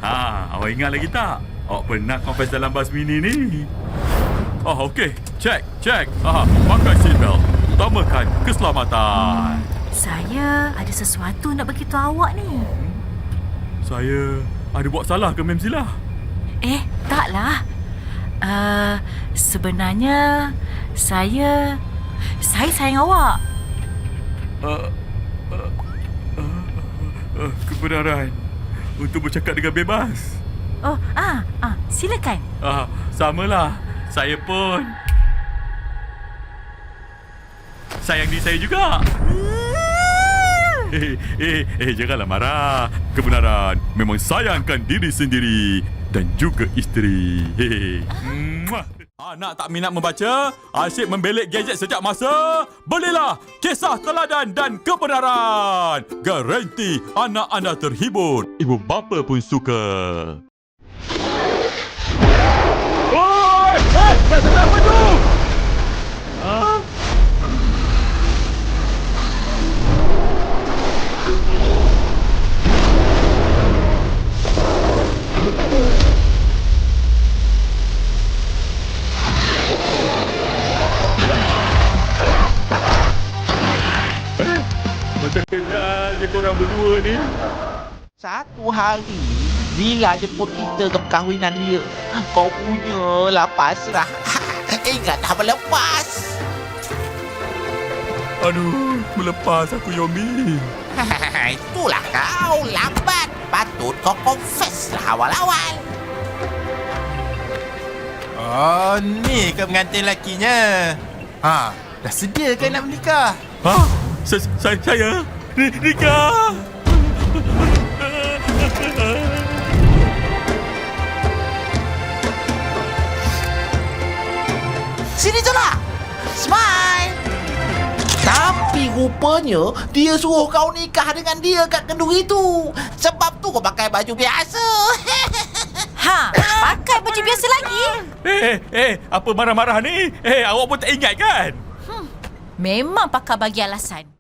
Awak ingat lagi tak? Awak pernah confess dalam bas mini ni. Okey. Check. Pakai seatbelt. Utamakan keselamatan. Saya ada sesuatu nak beritahu awak ni. Saya ada buat salah ke Mem Zila? Taklah. Sebenarnya saya sayang awak. Kebenaran untuk bercakap dengan bebas. Silakan. Samalah. Saya pun sayang diri saya juga. Janganlah marah. Kebenaran memang sayangkan diri sendiri dan juga isteri. Anak tak minat membaca, asyik membelik gadget sejak masa? Belilah Kisah Teladan dan Kebenaran. Garanti anak anda terhibur. Ibu bapa pun suka. Oi! Sedang apa tu? Macam kenal je korang berdua ni. Satu hari Zila jemput kita ke perkahwinan dia. Kau punya lah pasrah. Ingat dah melepas. Aduh, melepas aku Yomi. Itulah kau lambat. Patut kau confess lah awal-awal. Oh, ni ke pengantin lakinya? Dah sedia ke nak menikah? Saya nikah. Sini je lah. Smile. Tapi rupanya dia suruh kau nikah dengan dia kat kenduri tu. Sebab tu kau pakai baju biasa. Pakai baju biasa lagi? Apa marah-marah ni? Awak pun tak ingat kan? Memang pakar bagi alasan.